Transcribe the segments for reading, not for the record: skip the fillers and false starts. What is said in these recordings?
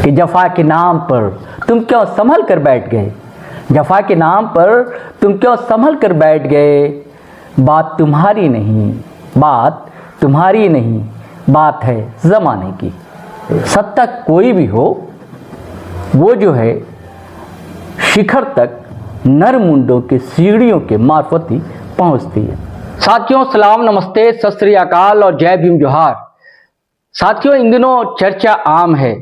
कि जफा के नाम पर तुम क्यों संभल कर बैठ गए, जफा के नाम पर तुम क्यों संभल कर बैठ गए। बात तुम्हारी नहीं, बात तुम्हारी नहीं, बात है ज़माने की। सत्ता कोई भी हो, वो जो है शिखर तक नर मुंडों के सीढ़ियों के मार्फत ही पहुंचती है। साथियों सलाम, नमस्ते, सत श्री अकाल और जय भीम जोहार। साथियों, इन दिनों चर्चा आम है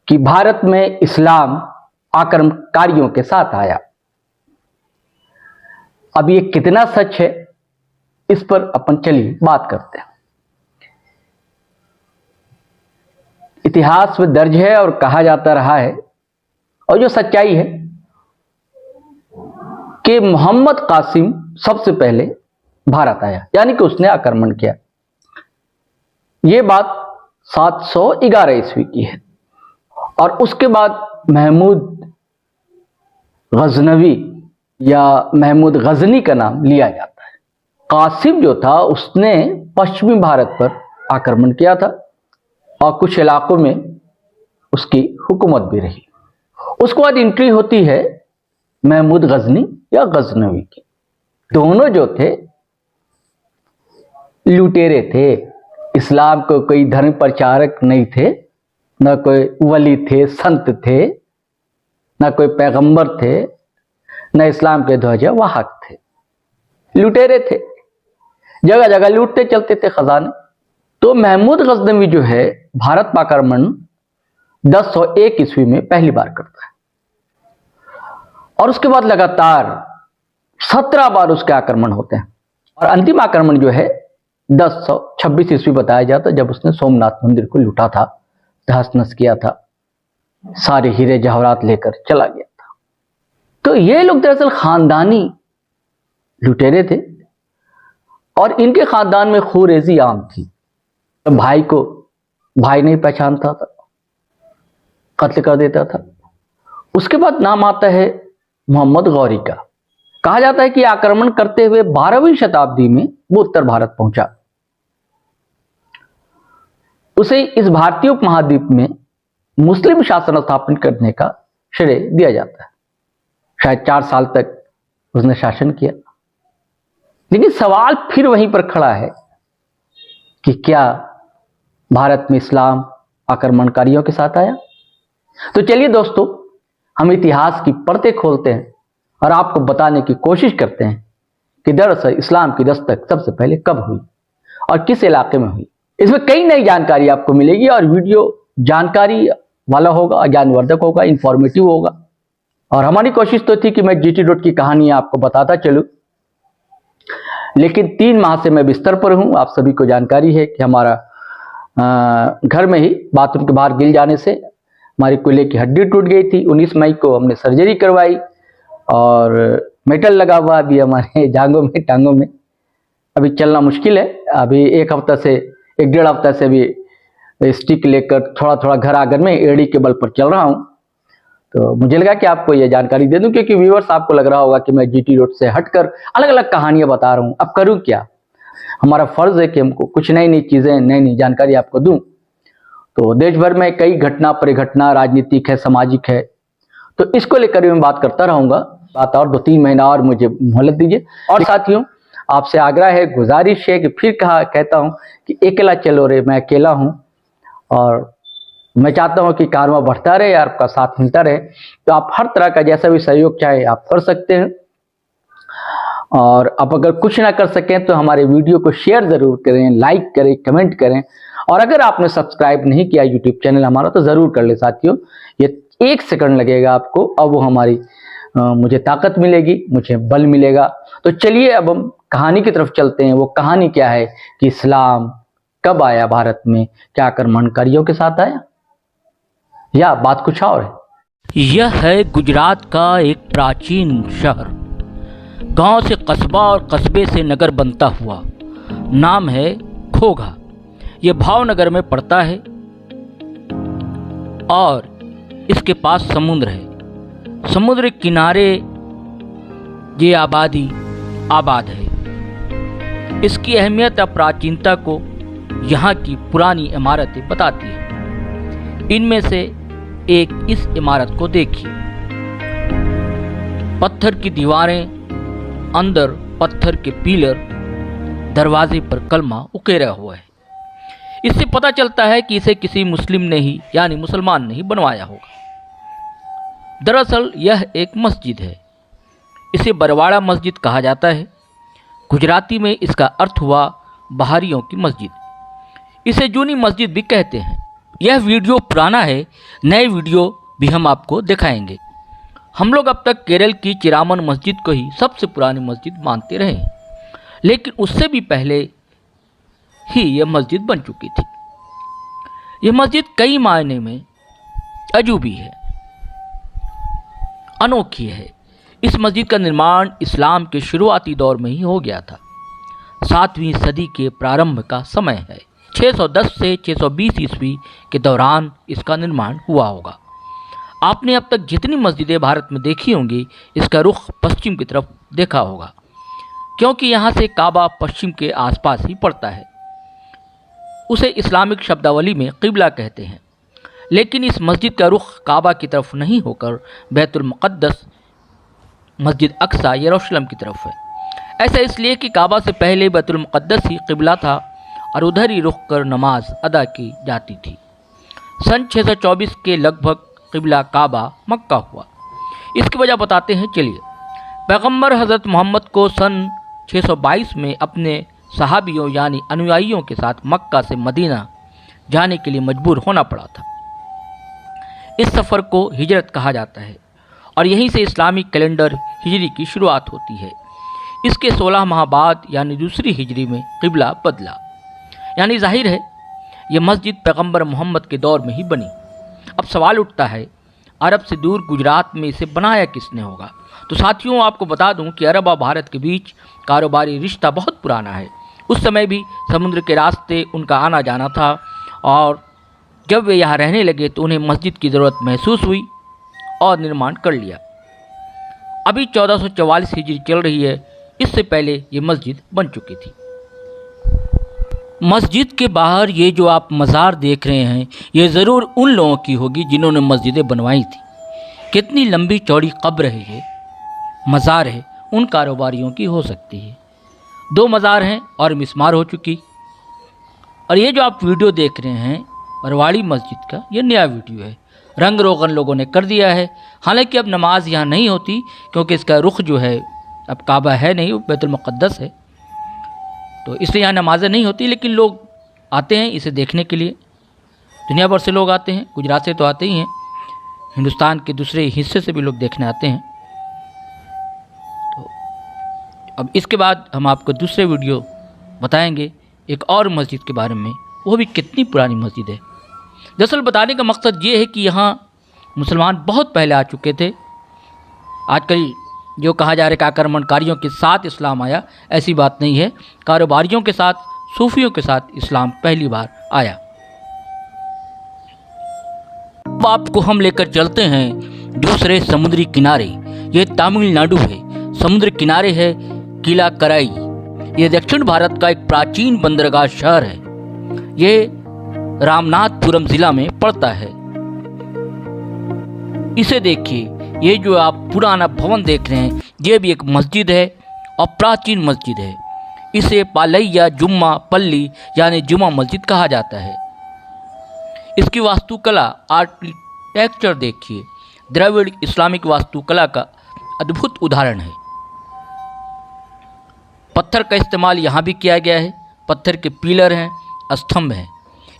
कि भारत में इस्लाम आक्रमणकारियों के साथ आया। अब ये कितना सच है, इस पर अपन चलिए बात करते हैं। इतिहास में दर्ज है और कहा जाता रहा है, और जो सच्चाई है कि मोहम्मद कासिम सबसे पहले भारत आया, यानी कि उसने आक्रमण किया। यह बात 711 ईस्वी की है। और उसके बाद महमूद गजनवी या महमूद गजनी का नाम लिया जाता है। कासिम जो था उसने पश्चिमी भारत पर आक्रमण किया था और कुछ इलाकों में उसकी हुकूमत भी रही। उसके बाद एंट्री होती है महमूद गजनी या गजनवी की। दोनों जो थे लुटेरे थे, इस्लाम को कोई धर्म प्रचारक नहीं थे, न कोई वली थे, संत थे, न कोई पैगंबर थे, न इस्लाम के ध्वजा वाहक थे। लुटेरे थे, जगह जगह लूटते चलते थे खजाने। तो महमूद गजनवी जो है भारत पर आक्रमण 1001 ईस्वी में पहली बार करता है और उसके बाद लगातार 17 बार उसके आक्रमण होते हैं। और अंतिम आक्रमण जो है 1026 ईस्वी बताया जाता है, जब उसने सोमनाथ मंदिर को लूटा था, तहस नहस किया था, सारे हीरे जवाहरात लेकर चला गया था। तो ये लोग दरअसल खानदानी लुटेरे थे और इनके खानदान में खूरेजी आम थी। तो भाई को भाई नहीं पहचानता था, कत्ल कर देता था। उसके बाद नाम आता है मोहम्मद गौरी का। कहा जाता है कि आक्रमण करते हुए 12वीं शताब्दी में वो उत्तर भारत पहुंचा। उसे इस भारतीय उपमहाद्वीप में मुस्लिम शासन स्थापन करने का श्रेय दिया जाता है। शायद 4 साल तक उसने शासन किया। लेकिन सवाल फिर वहीं पर खड़ा है कि क्या भारत में इस्लाम आक्रमणकारियों के साथ आया? तो चलिए दोस्तों, हम इतिहास की परतें खोलते हैं और आपको बताने की कोशिश करते हैं कि दरअसल इस्लाम की दस्तक सबसे पहले कब हुई और किस इलाके में हुई। इसमें कई नई जानकारी आपको मिलेगी और वीडियो जानकारी वाला होगा, ज्ञानवर्धक होगा, इंफॉर्मेटिव होगा। और हमारी कोशिश तो थी कि मैं जीटी रोड की कहानी आपको बताता चलूं, लेकिन 3 माह से मैं बिस्तर पर हूं। आप सभी को जानकारी है कि हमारा घर में ही बाथरूम के बाहर गिर जाने से हमारी कूल्हे की हड्डी टूट गई थी। 19 मई को हमने सर्जरी करवाई और मेटल लगा हुआ अभी हमारे जांघों में, टांगों में। अभी चलना मुश्किल है। अभी 1-1.5 हफ्ता से भी स्टिक लेकर थोड़ा थोड़ा घर आंगन में एड़ी के बल पर चल रहा हूं। तो मुझे लगा कि आपको यह जानकारी दे दूं, क्योंकि व्यूअर्स आपको लग रहा होगा कि मैं जीटी रोड से हटकर अलग अलग कहानियां बता रहा हूं। अब करूं क्या? हमारा फर्ज है कि हमको कुछ नई नई चीजें, नई नई जानकारी आपको दूं। तो देश भर में कई घटना परिघटना, राजनीतिक है, सामाजिक है, तो इसको लेकर भी मैं बात करता रहूंगा। बात और 2-3 महीना और मुझे मोहलत दीजिए। और साथियों, आपसे आग्रह है, गुजारिश है कि फिर कहता हूं कि अकेला चलो रे, मैं अकेला हूं और मैं चाहता हूं कि कारवां बढ़ता रहे, आपका साथ मिलता रहे। तो आप हर तरह का जैसा भी सहयोग चाहे आप कर सकते हैं। और आप अगर कुछ ना कर सकें तो हमारे वीडियो को शेयर जरूर करें, लाइक करें, कमेंट करें। और अगर आपने सब्सक्राइब नहीं किया यूट्यूब चैनल हमारा, तो जरूर कर ले साथियों। ये 1 सेकंड लगेगा आपको, अब वो हमारी मुझे ताकत मिलेगी, मुझे बल मिलेगा। तो चलिए अब हम कहानी की तरफ चलते हैं। वो कहानी क्या है कि इस्लाम कब आया भारत में, क्या आक्रमणकारियों के साथ आया, या बात कुछ और है। यह है गुजरात का एक प्राचीन शहर। गांव से कस्बा और कस्बे से नगर बनता हुआ। नाम है खोघा। यह भावनगर में पड़ता है और इसके पास समुद्र है। समुद्र किनारे ये आबादी आबाद है। इसकी अहमियत और प्राचीनता को यहाँ की पुरानी इमारतें बताती हैं। इनमें से एक इस इमारत को देखिए। पत्थर की दीवारें, अंदर पत्थर के पिलर, दरवाजे पर कलमा उकेरा हुआ है। इससे पता चलता है कि इसे किसी मुस्लिम ने ही यानी मुसलमान ने ही बनवाया होगा। दरअसल यह एक मस्जिद है। इसे बरवाड़ा मस्जिद कहा जाता है। गुजराती में इसका अर्थ हुआ बहारियों की मस्जिद। इसे जूनी मस्जिद भी कहते हैं। यह वीडियो पुराना है, नए वीडियो भी हम आपको दिखाएंगे। हम लोग अब तक केरल की चिरामन मस्जिद को ही सबसे पुरानी मस्जिद मानते रहे, लेकिन उससे भी पहले ही यह मस्जिद बन चुकी थी। यह मस्जिद कई मायने में अजूबी है, अनोखी है। इस मस्जिद का निर्माण इस्लाम के शुरुआती दौर में ही हो गया था। 7वीं सदी के प्रारंभ का समय है। 610 से 620 ईस्वी के दौरान इसका निर्माण हुआ होगा। आपने अब तक जितनी मस्जिदें भारत में देखी होंगी, इसका रुख पश्चिम की तरफ देखा होगा, क्योंकि यहाँ से काबा पश्चिम के आसपास ही पड़ता है। उसे इस्लामिक शब्दावली में क़िबला कहते हैं। लेकिन इस मस्जिद का रुख काबा की तरफ नहीं होकर बैतुल मुक़द्दस, मस्जिद अक्सा यरूशलेम की तरफ है। ऐसा इसलिए कि काबा से पहले बैतुल मुक़द्दस ही क़िबला था और उधर ही रुख कर नमाज अदा की जाती थी। सन 624 के लगभग क़िबला काबा मक्का हुआ। इसकी वजह बताते हैं, चलिए। पैगंबर हज़रत मोहम्मद को सन 622 में अपने सहाबियों यानी अनुयायियों के साथ मक्का से मदीना जाने के लिए मजबूर होना पड़ा था। इस सफ़र को हिजरत कहा जाता है और यहीं से इस्लामिक कैलेंडर हिजरी की शुरुआत होती है। इसके 16 माह बाद यानी दूसरी हिजरी में क़िबला बदला। यानी जाहिर है यह मस्जिद पैगंबर मोहम्मद के दौर में ही बनी। अब सवाल उठता है, अरब से दूर गुजरात में इसे बनाया किसने होगा? तो साथियों, आपको बता दूं कि अरब और भारत के बीच कारोबारी रिश्ता बहुत पुराना है। उस समय भी समुद्र के रास्ते उनका आना जाना था और जब वे यहाँ रहने लगे तो उन्हें मस्जिद की ज़रूरत महसूस हुई और निर्माण कर लिया। अभी 1444 हिजरी चल रही है। इससे पहले ये मस्जिद बन चुकी थी। मस्जिद के बाहर ये जो आप मज़ार देख रहे हैं, ये ज़रूर उन लोगों की होगी जिन्होंने मस्जिदें बनवाई थी। कितनी लंबी चौड़ी कब्र है, ये मज़ार है, उन कारोबारियों की हो सकती है। 2 मज़ार हैं और मिस्मार हो चुकी। और ये जो आप वीडियो देख रहे हैं बरवाड़ी मस्जिद का, ये नया वीडियो है। रंग रोगन लोगों ने कर दिया है। हालांकि अब नमाज यहाँ नहीं होती क्योंकि इसका रुख जो है अब काबा है नहीं, बैतुल मुक़द्दस है, तो इसलिए यहाँ नमाज़ें नहीं होती। लेकिन लोग आते हैं इसे देखने के लिए। दुनिया भर से लोग आते हैं, गुजरात से तो आते ही हैं, हिंदुस्तान के दूसरे हिस्से से भी लोग देखने आते हैं। तो अब इसके बाद हम आपको दूसरे वीडियो बताएंगे एक और मस्जिद के बारे में, वो भी कितनी पुरानी मस्जिद है। दरअसल बताने का मकसद ये है कि यहाँ मुसलमान बहुत पहले आ चुके थे। आजकल जो कहा जा रहा है कि आक्रमणकारियों के साथ इस्लाम आया, ऐसी बात नहीं है। कारोबारियों के साथ, सूफियों के साथ इस्लाम पहली बार आया। अब आपको हम लेकर चलते हैं दूसरे समुद्री किनारे। ये तमिलनाडु है। समुद्र किनारे है किला कराई। ये दक्षिण भारत का एक प्राचीन बंदरगाह शहर है। ये रामनाथपुरम जिला में पड़ता है। इसे देखिए, ये जो आप पुराना भवन देख रहे हैं, ये भी एक मस्जिद है और प्राचीन मस्जिद है। इसे पालैया जुम्मा पल्ली यानी जुम्मा मस्जिद कहा जाता है। इसकी वास्तुकला, आर्किटेक्चर देखिए, द्रविड़ इस्लामिक वास्तुकला का अद्भुत उदाहरण है। पत्थर का इस्तेमाल यहाँ भी किया गया है। पत्थर के पिलर हैं, स्तंभ हैं।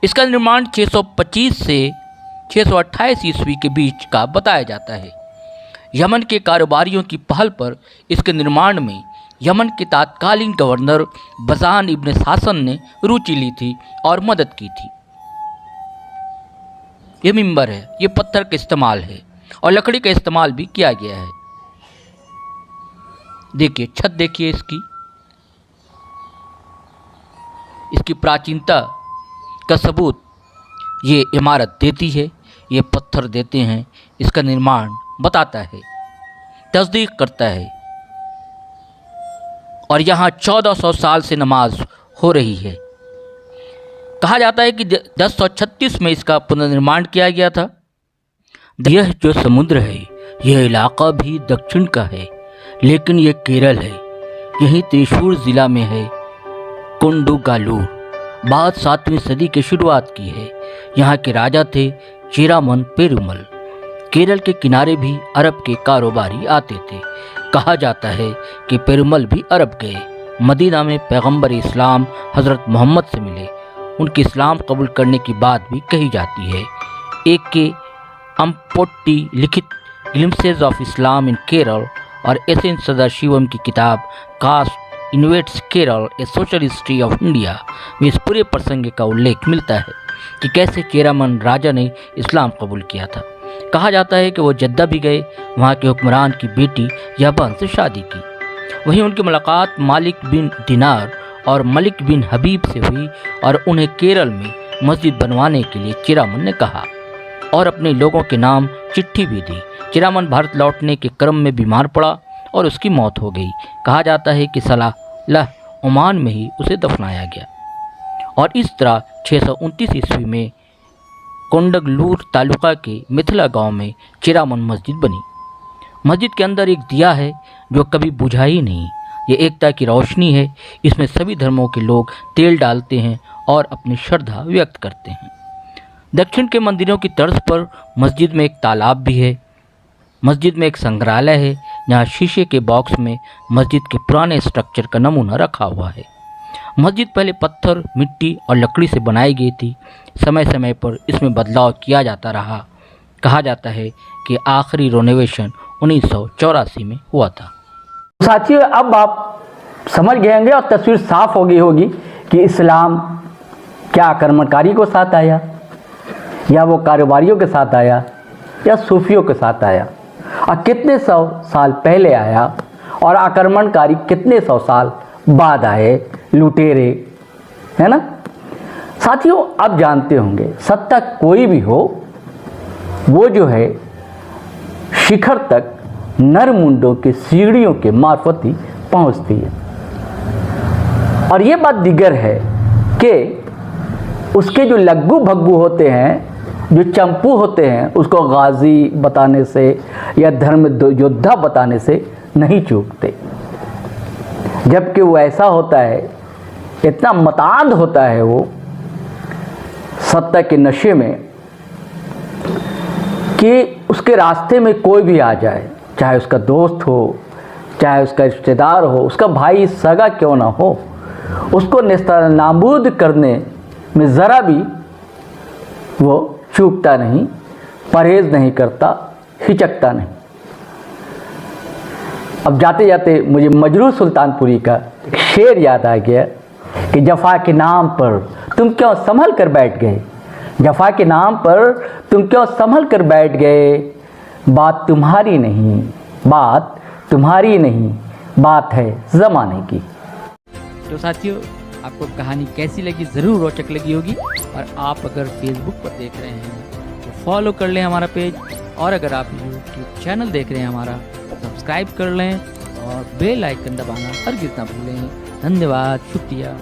इसका निर्माण 625 से 628 ईस्वी के बीच का बताया जाता है। यमन के कारोबारियों की पहल पर इसके निर्माण में यमन के तत्कालीन गवर्नर बज़ान इब्न सासन ने रुचि ली थी और मदद की थी। ये मिंबर है, ये पत्थर का इस्तेमाल है और लकड़ी का इस्तेमाल भी किया गया है। देखिए छत, देखिए इसकी प्राचीनता का सबूत ये इमारत देती है, ये पत्थर देते हैं, इसका निर्माण बताता है, तस्दीक करता है। और यहाँ 1400 साल से नमाज हो रही है। कहा जाता है कि 1036 में इसका पुनर्निर्माण किया गया था। यह जो समुद्र है, यह इलाका भी दक्षिण का है, लेकिन यह केरल है। यही त्रिशूर जिला में है कोंडुगालूर। बात 7वीं सदी की शुरुआत की है। यहाँ के राजा थे चेरामन पेरुमल। केरल के किनारे भी अरब के कारोबारी आते थे। कहा जाता है कि पेरुमल भी अरब गए। मदीना में पैगंबर इस्लाम हज़रत मोहम्मद से मिले। उनके इस्लाम कबूल करने की बात भी कही जाती है। एक के अम्पोट्टी लिखित glimpses of Islam in Kerala और एस.एन. सदाशिवम की किताब कास्ट इन्वेट्स Kerala a social history of India में इस पूरे प्रसंग का उल्लेख मिलता है कि कैसे चेरामन राजा ने इस्लाम कबूल किया था। कहा जाता है कि वो जद्दा भी गए, वहाँ के हुक्मरान की बेटी यहबन से शादी की। वहीं उनकी मुलाकात मालिक बिन दिनार और मलिक बिन हबीब से हुई और उन्हें केरल में मस्जिद बनवाने के लिए चेरामन ने कहा और अपने लोगों के नाम चिट्ठी भी दी। चेरामन भारत लौटने के क्रम में बीमार पड़ा और उसकी मौत हो गई। कहा जाता है कि सलाह ओमान में ही उसे दफनाया गया और इस तरह 629 ईस्वी में कोंडगलूर तालुका के मिथिला गांव में चेरामन मस्जिद बनी। मस्जिद के अंदर एक दिया है जो कभी बुझा ही नहीं। ये एकता की रोशनी है। इसमें सभी धर्मों के लोग तेल डालते हैं और अपनी श्रद्धा व्यक्त करते हैं। दक्षिण के मंदिरों की तर्ज पर मस्जिद में एक तालाब भी है। मस्जिद में एक संग्रहालय है जहाँ शीशे के बॉक्स में मस्जिद के पुराने स्ट्रक्चर का नमूना रखा हुआ है। मस्जिद पहले पत्थर, मिट्टी और लकड़ी से बनाई गई थी। समय समय पर इसमें बदलाव किया जाता रहा। कहा जाता है कि आखिरी रिनोवेशन 1984 में हुआ था। साथियों, अब आप समझ गए होंगे और तस्वीर साफ हो गई होगी कि इस्लाम क्या आक्रमणकारी को साथ आया, या वो कारोबारियों के साथ आया, या सूफियों के साथ आया, और कितने सौ साल पहले आया, और आक्रमणकारी कितने सौ साल बाद आए, लुटेरे, है ना। साथियों, अब जानते होंगे सत्ता कोई भी हो, वो जो है शिखर तक नरमुंडों की सीढ़ियों के मार्फत ही पहुंचती है। और ये बात दिगर है कि उसके जो लग्गू भग्गू होते हैं, जो चंपू होते हैं, उसको गाजी बताने से या धर्म योद्धा बताने से नहीं चूकते। जबकि वो ऐसा होता है, इतना मताद होता है वो सत्ता के नशे में कि उसके रास्ते में कोई भी आ जाए, चाहे उसका दोस्त हो, चाहे उसका रिश्तेदार हो, उसका भाई सगा क्यों ना हो, उसको नेस्तनाबूद करने में ज़रा भी वो चूकता नहीं, परहेज नहीं करता, हिचकता नहीं। अब जाते जाते मुझे मजरूह सुल्तानपुरी का एक शेर याद आ गया कि जफ़ा के नाम पर तुम क्यों संभल कर बैठ गए, जफ़ा के नाम पर तुम क्यों संभल कर बैठ गए, बात तुम्हारी नहीं, बात तुम्हारी नहीं, बात है ज़माने की। तो साथियों, आपको कहानी कैसी लगी, ज़रूर रोचक लगी होगी। और आप अगर फेसबुक पर देख रहे हैं तो फॉलो कर लें हमारा पेज, और अगर आप यूट्यूब चैनल देख रहे हैं हमारा, सब्सक्राइब कर लें और बेल आइकन दबाना हरगिज़ ना भूलें। धन्यवाद, शुक्रिया।